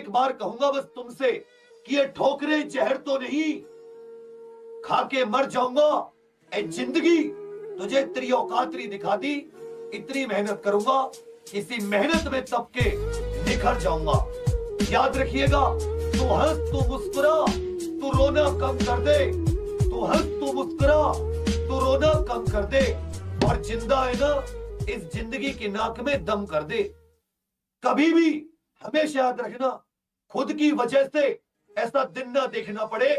एक बार कहूंगा बस तुमसे कि ये ठोकरें जहर तो नहीं, खा के मर जाऊंगा। ए जिंदगी तुझे तेरी औकात नहीं दिखा दी, इतनी मेहनत करूंगा, इसी मेहनत में तब के निखर जाऊंगा। याद रखिएगा, तू हंस तू मुस्कुरा, तू रोना कम कर दे। तू हंस तू मुस्कुरा, तू रोना कम कर दे, और जिंदा है ना इस जिंदगी की नाक में दम कर दे। कभी भी हमेशा याद रखना, खुद की वजह से ऐसा दिन ना देखना पड़े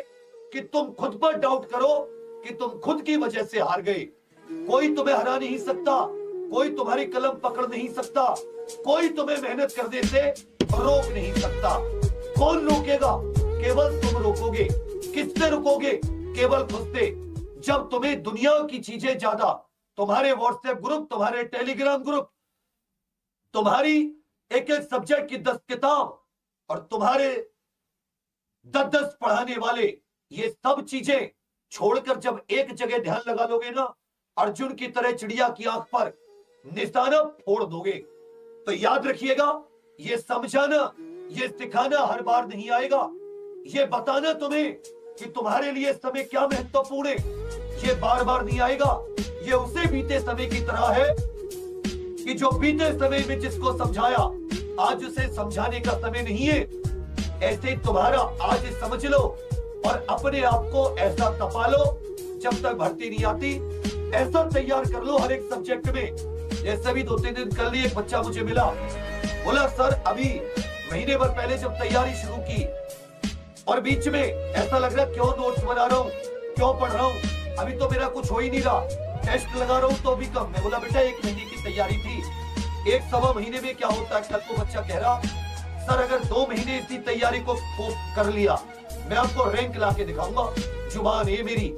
कि तुम खुद पर डाउट करो कि तुम खुद की वजह से हार गए। कोई तुम्हें हरा नहीं सकता, कोई तुम्हारी कलम पकड़ नहीं सकता, कोई तुम्हें मेहनत करने से रोक नहीं सकता। कौन रोकेगा? केवल तुम रोकोगे। किससे रुकोगे? केवल खुद से। जब तुम्हें दुनिया की चीजें ज्यादा, तुम्हारे व्हाट्सएप ग्रुप, तुम्हारे टेलीग्राम ग्रुप, तुम्हारी एक एक सब्जेक्ट की 10 किताब और तुम्हारे 10-10 पढ़ाने वाले, ये सब चीजें छोड़कर जब एक जगह ध्यान लगा लोगे ना, अर्जुन की तरह चिड़िया की आंख पर निशाना फोड़ दोगे। तो याद रखिएगा, ये समझाना, ये सिखाना हर बार नहीं आएगा। ये बताना तुम्हें कि तुम्हारे लिए समय क्या महत्वपूर्ण है, ये बार बार नहीं आएगा। ये उसे बीते समय की तरह है कि जो बीते समय में जिसको समझाया, आज उसे समझाने का समय नहीं है। ऐसे तुम्हारा आज समझ लो और अपने आप को ऐसा तपा लो, जब तक भर्ती नहीं आती ऐसा तैयार कर लो हर एक सब्जेक्ट में। जैसे भी 2-3 दिन कल ही एक बच्चा मुझे मिला, बोला सर अभी महीने भर पहले जब तैयारी शुरू की और बीच में ऐसा लग रहा क्यों नोट्स बना रहा हूँ, क्यों पढ़ रहा हूँ, अभी तो मेरा कुछ हो ही नहीं रहा, टेस्ट लगा रहा हूँ तो भी कम। मैं बोला बेटा 1 महीने की तैयारी थी, 1-1.25 महीने में क्या होता है? कल को बच्चा कह रहा सर अगर 2 महीने इसी तैयारी को कर लिया, मैं आपको रैंक ला के दिखाऊंगा, जुबान है मेरी।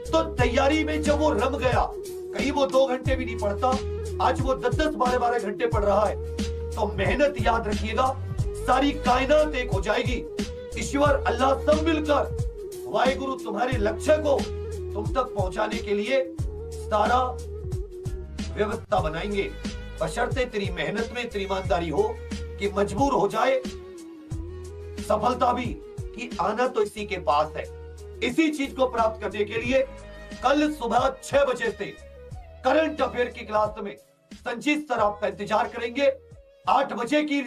तो तैयारी में जब वो रम गया, कहीं वो 2 घंटे भी नहीं पढ़ता, आज वो 10-10, 12-12 घंटे पढ़ रहा है। तो मेहनत याद रखिएगा, सारी कायनात एक हो जाएगी। ईश्वर अल्लाह सब मिलकर वाहिगुरु तुम्हारे लक्ष्य को तुम तक पहुंचाने के लिए सारा व्यवस्था बनाएंगे, बशर्ते तेरी मेहनत में तेरी ईमानदारी हो कि मजबूर हो जाए सफलता भी कि आना तो इसी के पास है। इसी चीज को प्राप्त करने के लिए कल सुबह 6 बजे से करंट अफेयर की क्लास में संजीत सर आपका इंतजार करेंगे। 8 बजे की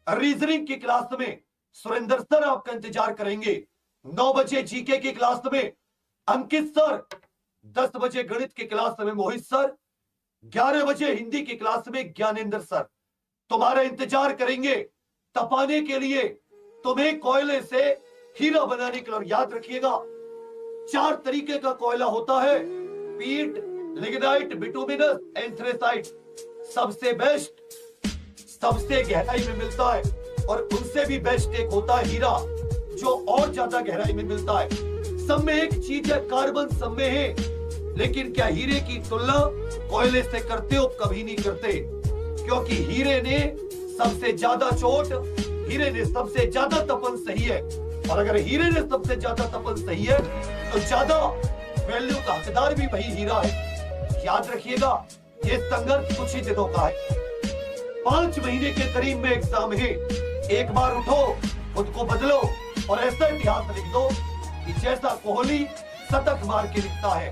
रीजनिंग की क्लास में सुरेंद्र सर आपका इंतजार करेंगे। 9 बजे जीके की क्लास में अंकित सर, 10 बजे गणित की क्लास में मोहित सर, 11 बजे हिंदी की क्लास में ज्ञानेंद्र सर तुम्हारा इंतजार करेंगे, तपाने के लिए, तुम्हें कोयले से हीरा बनाने के लिए। और याद रखिएगा 4 तरीके का कोयला होता है, पीट, लिग्नाइट, बिटुमिनस, एंथ्रेसाइट। सबसे बेस्ट सबसे गहराई में मिलता है, और उनसे भी बेस्ट एक होता है हीरा, जो और ज्यादा गहराई में मिलता है। सब में एक चीज है, कार्बन सब में है, लेकिन क्या हीरे की तुलना कोयले से करते हो? कभी नहीं करते, क्योंकि हीरे ने सबसे ज्यादा चोट, हीरे ने सबसे ज्यादा तपन सही है। और अगर हीरे ने सबसे ज्यादा तपन सही है तो ज्यादा वैल्यू का हकदार भी वही हीरा है। याद रखिएगा, ये संघर्ष कुछ ही दिनों का है। 5 महीने के करीब में एग्जाम है। एक बार उठो, खुद को बदलो और ऐसा इतिहास लिख दो कि जैसा कोहली शतक मार के लिखता है।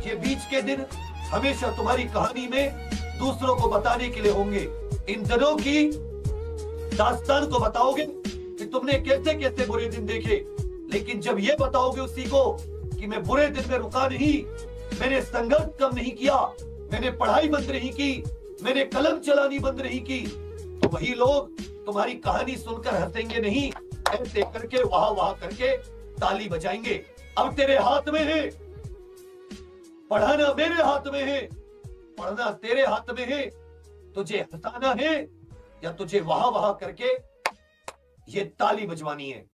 ये बीच के दिन हमेशा तुम्हारी कहानी में दूसरों को बताने के लिए होंगे। इन दिनों की दास्तान को बताओगे कि तुमने कैसे कैसे बुरे दिन देखे, लेकिन जब ये बताओगे उसी को कि मैं बुरे दिन में रुका नहीं, मैंने संघर्ष कम नहीं किया, मैंने पढ़ाई बंद नहीं की, मैंने कलम चलानी बंद नहीं की, तो वही लोग तुम्हारी कहानी सुनकर हंसेंगे नहीं, ऐसे करके वाह वाह करके ताली बजाएंगे। अब तेरे हाथ में है, पढ़ाना मेरे हाथ में है, पढ़ना तेरे हाथ में है। तुझे हंसाना है या तुझे वाह वाह करके ये ताली बजवानी है।